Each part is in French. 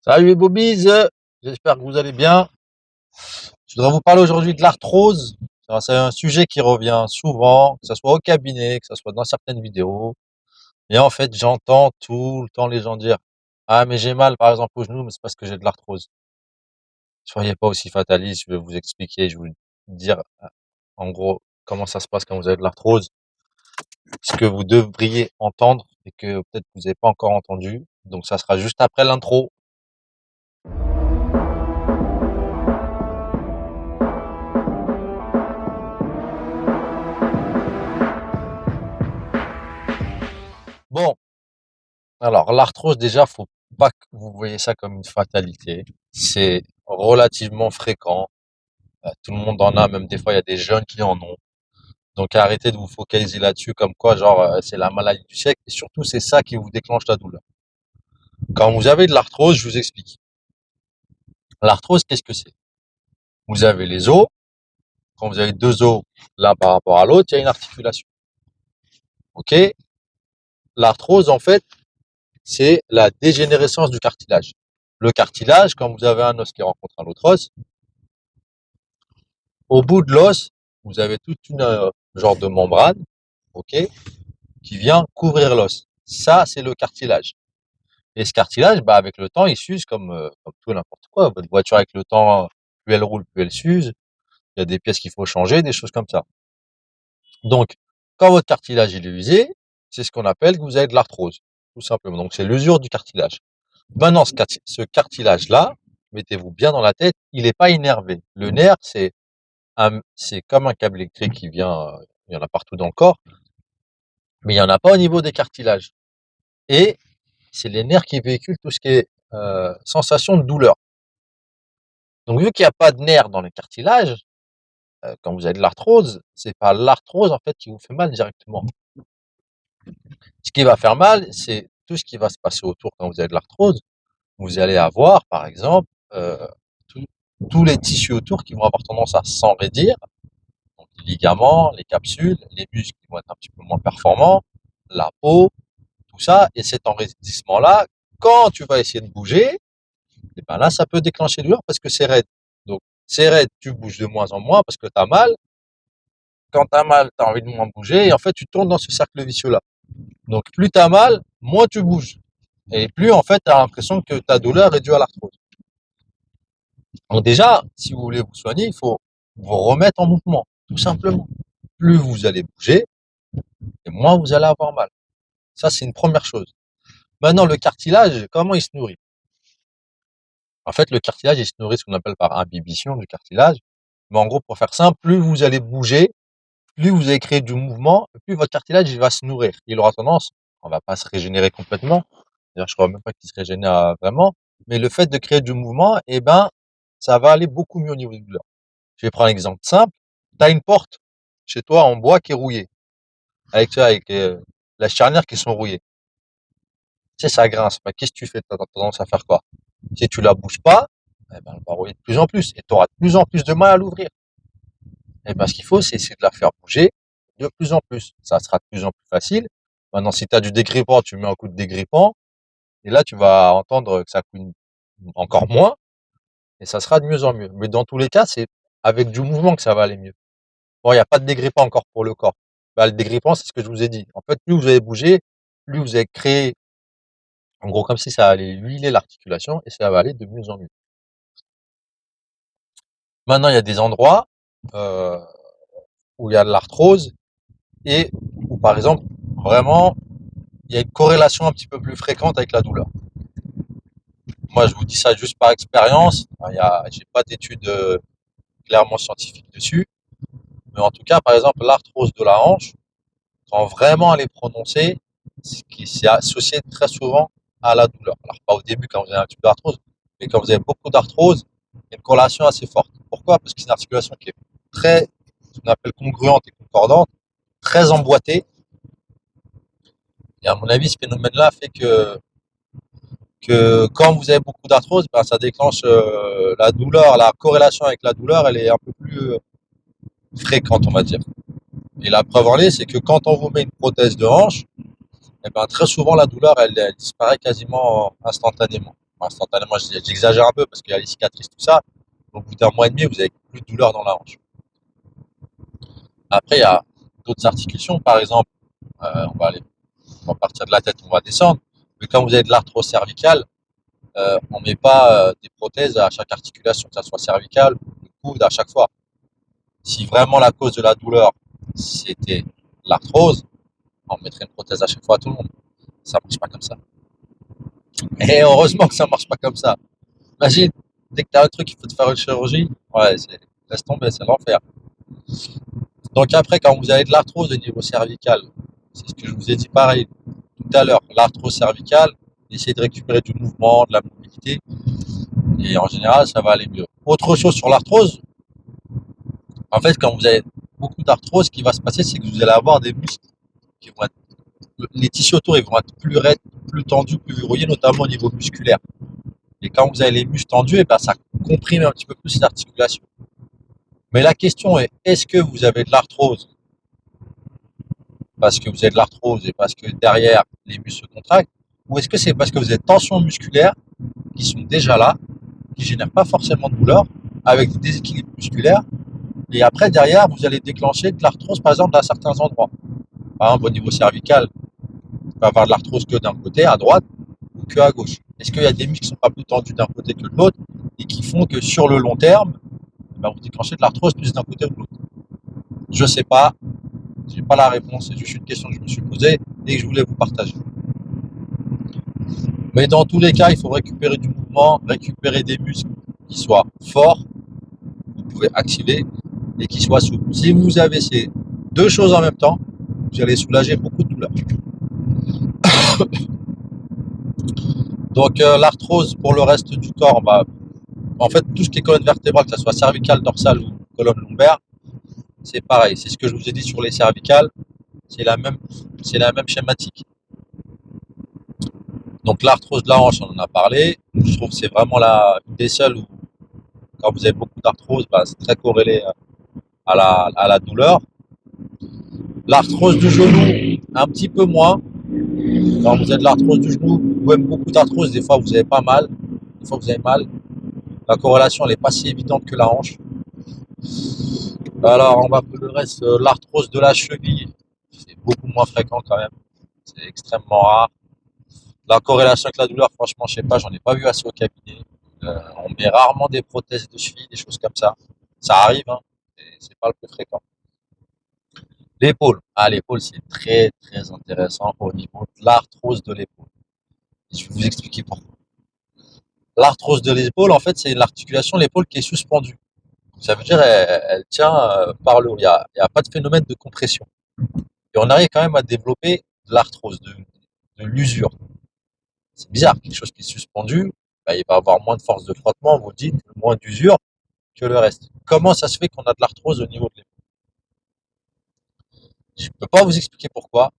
Salut les Bobies, j'espère que vous allez bien. Je voudrais vous parler aujourd'hui de l'arthrose. C'est un sujet qui revient souvent, que ce soit au cabinet, que ce soit dans certaines vidéos. Et en fait, j'entends tout le temps les gens dire: «Ah mais j'ai mal par exemple au genou, mais c'est parce que j'ai de l'arthrose». Soyez pas aussi fataliste, je vais vous expliquer, je vais vous dire en gros comment ça se passe quand vous avez de l'arthrose, ce que vous devriez entendre et que peut-être vous n'avez pas encore entendu. Donc ça sera juste après l'intro. Bon, alors, l'arthrose, déjà, faut pas que vous voyez ça comme une fatalité. C'est relativement fréquent. Tout le monde en a, même des fois, il y a des jeunes qui en ont. Donc, arrêtez de vous focaliser là-dessus comme quoi, genre, c'est la maladie du siècle. Et surtout, c'est ça qui vous déclenche la douleur. Quand vous avez de l'arthrose, je vous explique. L'arthrose, qu'est-ce que c'est? Vous avez les os. Quand vous avez deux os l'un par rapport à l'autre, il y a une articulation. OK? L'arthrose, en fait, c'est la dégénérescence du cartilage. Le cartilage, quand vous avez un os qui rencontre un autre os, au bout de l'os, vous avez toute une genre de membrane, ok, qui vient couvrir l'os. Ça, c'est le cartilage. Et ce cartilage, bah, avec le temps, il s'use comme tout et n'importe quoi. Votre voiture, avec le temps, plus elle roule, plus elle s'use. Il y a des pièces qu'il faut changer, des choses comme ça. Donc, quand votre cartilage il est usé, c'est ce qu'on appelle que vous avez de l'arthrose, tout simplement. Donc, c'est l'usure du cartilage. Maintenant, ce cartilage-là, mettez-vous bien dans la tête, il n'est pas innervé. Le nerf, c'est comme un câble électrique qui vient, il y en a partout dans le corps, mais il y en a pas au niveau des cartilages. Et c'est les nerfs qui véhiculent tout ce qui est sensation de douleur. Donc vu qu'il n'y a pas de nerfs dans les cartilages, quand vous avez de l'arthrose, c'est pas l'arthrose en fait qui vous fait mal directement. Ce qui va faire mal, c'est tout ce qui va se passer autour quand vous avez de l'arthrose. Vous allez avoir, par exemple, tous tous les tissus autour qui vont avoir tendance à s'enraidir, donc les ligaments, les capsules, les muscles qui vont être un petit peu moins performants, la peau, tout ça, et cet enraidissement-là, quand tu vas essayer de bouger, et ben là, ça peut déclencher de douleur parce que c'est raide. Donc, c'est raide, tu bouges de moins en moins parce que tu as mal. Quand tu as mal, tu as envie de moins bouger, et en fait, tu tournes dans ce cercle vicieux-là. Donc, plus tu as mal, moins tu bouges. Et plus, en fait, tu as l'impression que ta douleur est due à l'arthrose. Donc, déjà, si vous voulez vous soigner, il faut vous remettre en mouvement, tout simplement. Plus vous allez bouger, et moins vous allez avoir mal. Ça, c'est une première chose. Maintenant, le cartilage, comment il se nourrit? En fait, le cartilage, il se nourrit ce qu'on appelle par imbibition du cartilage. Mais en gros, pour faire simple, plus vous allez bouger, plus vous allez créer du mouvement, plus votre cartilage, il va se nourrir. Il aura tendance, on va pas se régénérer complètement. D'ailleurs, je crois même pas qu'il se régénère vraiment. Mais le fait de créer du mouvement, eh ben, ça va aller beaucoup mieux au niveau du douleur. Je vais prendre un exemple simple. Tu as une porte chez toi en bois qui est rouillée. Avec la charnière qui sont rouillées. Tu sais, ça grince. Bah, qu'est-ce que tu fais? Tu as tendance à faire quoi? Si tu la bouges pas, eh ben, elle va rouiller de plus en plus et tu auras de plus en plus de mal à l'ouvrir. Et ben, ce qu'il faut, c'est essayer de la faire bouger de plus en plus. Ça sera de plus en plus facile. Maintenant, si tu as du dégrippant, tu mets un coup de dégrippant et là, tu vas entendre que ça couine encore moins et ça sera de mieux en mieux. Mais dans tous les cas, c'est avec du mouvement que ça va aller mieux. Bon, il n'y a pas de dégrippant encore pour le corps. Bah, le dégrippant, c'est ce que je vous ai dit. En fait, plus vous allez bouger, plus vous allez créer, en gros, comme si ça allait huiler l'articulation et ça va aller de mieux en mieux. Maintenant, il y a des endroits euh, où il y a de l'arthrose et où, par exemple, vraiment, il y a une corrélation un petit peu plus fréquente avec la douleur. Moi, je vous dis ça juste par expérience. J'ai pas d'études clairement scientifiques dessus, mais en tout cas, par exemple, l'arthrose de la hanche, quand vraiment elle est prononcée, c'est associé très souvent à la douleur. Alors pas au début quand vous avez un type d'arthrose, mais quand vous avez beaucoup d'arthrose, il y a une corrélation assez forte. Pourquoi? Parce que c'est une articulation qui est très, ce qu'on appelle congruente et concordante, très emboîtée. Et à mon avis, ce phénomène-là fait que quand vous avez beaucoup d'arthrose, ben, ça déclenche la douleur, la corrélation avec la douleur, elle est un peu plus fréquente, on va dire. Et la preuve en est, c'est que quand on vous met une prothèse de hanche, eh ben, très souvent la douleur, elle disparaît quasiment instantanément. instantanément, j'exagère un peu parce qu'il y a les cicatrices, tout ça. Au bout d'un mois et demi, vous avez plus de douleur dans la hanche. Après, il y a d'autres articulations, par exemple, on va partir de la tête, on va descendre. Mais quand vous avez de l'arthrose cervicale, on met pas des prothèses à chaque articulation, que ça soit cervicale ou le coude à chaque fois. Si vraiment la cause de la douleur, c'était l'arthrose, on mettrait une prothèse à chaque fois à tout le monde. Ça marche pas comme ça. Et heureusement que ça marche pas comme ça. Imagine, dès que tu as un truc, il faut te faire une chirurgie. Ouais, laisse tomber, c'est l'enfer. Donc après, quand vous avez de l'arthrose au niveau cervical, c'est ce que je vous ai dit pareil tout à l'heure, l'arthrose cervicale, essayez de récupérer du mouvement, de la mobilité, et en général, ça va aller mieux. Autre chose sur l'arthrose, en fait, quand vous avez beaucoup d'arthrose, ce qui va se passer, c'est que vous allez avoir des muscles qui vont être, les tissus autour, ils vont être plus raides, plus tendus, plus verrouillés, notamment au niveau musculaire. Et quand vous avez les muscles tendus, et ben, ça comprime un petit peu plus l'articulation. Mais la question est, est-ce que vous avez de l'arthrose parce que vous avez de l'arthrose et parce que derrière, les muscles se contractent, ou est-ce que c'est parce que vous avez des tensions musculaires qui sont déjà là, qui génèrent pas forcément de douleur, avec des déséquilibres musculaires, et après, derrière, vous allez déclencher de l'arthrose, par exemple, à certains endroits. Par exemple, au niveau cervical, vous pouvez avoir de l'arthrose que d'un côté, à droite, ou que à gauche. Est-ce qu'il y a des muscles qui sont pas plus tendus d'un côté que de l'autre, et qui font que sur le long terme, vous déclenchez de l'arthrose plus d'un côté ou de l'autre? Je sais pas, j'ai pas la réponse, c'est juste une question que je me suis posée et que je voulais vous partager. Mais dans tous les cas, il faut récupérer du mouvement, récupérer des muscles qui soient forts, vous pouvez activer, et qui soient souples. Si vous avez ces deux choses en même temps, vous allez soulager beaucoup de douleurs. Donc l'arthrose pour le reste du corps, en fait tout ce qui est colonne vertébrale, que ce soit cervicale, dorsale ou colonne lombaire, c'est pareil. C'est ce que je vous ai dit sur les cervicales, c'est la même schématique. Donc l'arthrose de la hanche, on en a parlé. Je trouve que c'est vraiment une des seules où quand vous avez beaucoup d'arthrose, c'est très corrélé à la douleur. L'arthrose du genou, un petit peu moins. Quand vous avez de l'arthrose du genou, ou même beaucoup d'arthrose, des fois vous avez pas mal, des fois vous avez mal. La corrélation n'est pas si évidente que la hanche. Alors on va pour le reste, l'arthrose de la cheville, c'est beaucoup moins fréquent quand même. C'est extrêmement rare. La corrélation avec la douleur, franchement, je sais pas, j'en ai pas vu assez au cabinet. On met rarement des prothèses de cheville, des choses comme ça. Ça arrive, hein, c'est pas le plus fréquent. L'épaule. Ah, l'épaule, c'est très, très intéressant au niveau de l'arthrose de l'épaule. Je vais vous expliquer pourquoi. L'arthrose de l'épaule, en fait, c'est l'articulation de l'épaule qui est suspendue. Ça veut dire elle tient par le haut. Il y a pas de phénomène de compression. Et on arrive quand même à développer de l'arthrose, de l'usure. C'est bizarre, quelque chose qui est suspendu, il va avoir moins de force de frottement, vous dites, moins d'usure que le reste. Comment ça se fait qu'on a de l'arthrose au niveau de l'épaule? Je ne peux pas vous expliquer pourquoi,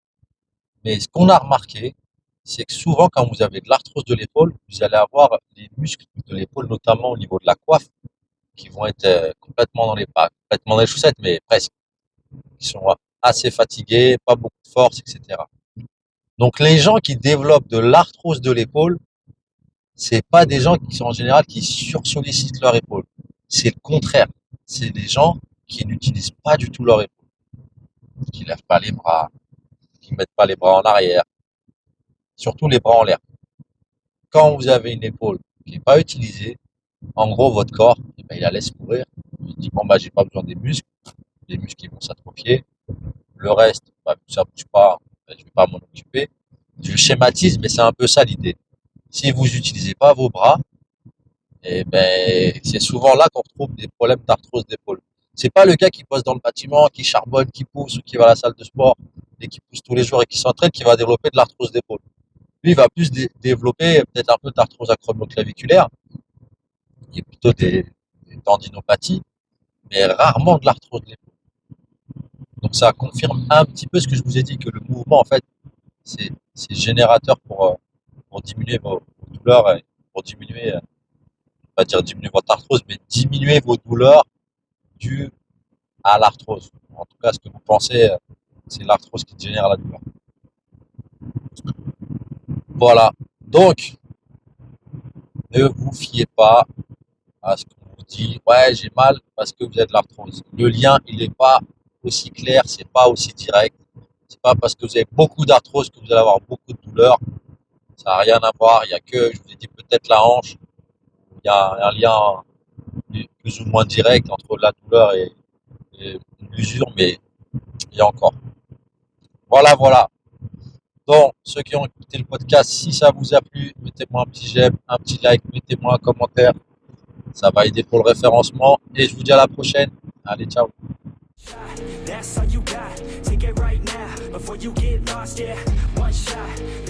mais ce qu'on a remarqué, c'est que souvent, quand vous avez de l'arthrose de l'épaule, vous allez avoir les muscles de l'épaule, notamment au niveau de la coiffe, qui vont être complètement pas complètement dans les chaussettes, mais presque, qui sont assez fatigués, pas beaucoup de force, etc. Donc, les gens qui développent de l'arthrose de l'épaule, c'est pas des gens qui sont en général qui sursollicitent leur épaule. C'est le contraire. C'est des gens qui n'utilisent pas du tout leur épaule, qui lèvent pas les bras, qui mettent pas les bras en arrière, surtout les bras en l'air. Quand vous avez une épaule qui n'est pas utilisée, en gros, votre corps, il la laisse courir. Il dit, bon, j'ai pas besoin des muscles. Les muscles, ils vont s'atrophier. Le reste, ça bouge pas. Je vais pas m'en occuper. Je schématise, mais c'est un peu ça l'idée. Si vous n'utilisez pas vos bras, et c'est souvent là qu'on retrouve des problèmes d'arthrose d'épaule. C'est pas le gars qui bosse dans le bâtiment, qui charbonne, qui pousse ou qui va à la salle de sport et qui pousse tous les jours et qui s'entraîne qui va développer de l'arthrose d'épaule. Lui, il va plus développer peut-être un peu d'arthrose acromioclaviculaire, qui est plutôt des tendinopathies, mais rarement de l'arthrose de l'épaule. Donc ça confirme un petit peu ce que je vous ai dit, que le mouvement, en fait, c'est générateur pour diminuer vos douleurs et pour diminuer, pas dire diminuer votre arthrose, mais diminuer vos douleurs dues à l'arthrose. En tout cas, ce que vous pensez, c'est l'arthrose qui génère la douleur. Voilà. Donc, Ne vous fiez pas à ce qu'on vous dit, ouais, j'ai mal parce que vous avez de l'arthrose. Le lien, il n'est pas aussi clair, c'est pas aussi direct. C'est pas parce que vous avez beaucoup d'arthrose que vous allez avoir beaucoup de douleur. Ça n'a rien à voir. Il y a que, je vous ai dit, peut-être la hanche. Il y a un lien plus ou moins direct entre la douleur et l'usure, mais il y a encore. Voilà, voilà. Donc, ceux qui ont écouté le podcast, si ça vous a plu, mettez-moi un petit j'aime, un petit like, mettez-moi un commentaire. Ça va aider pour le référencement. Et je vous dis à la prochaine. Allez, ciao. That's all you got, take it right now, before you get lost, yeah, one shot.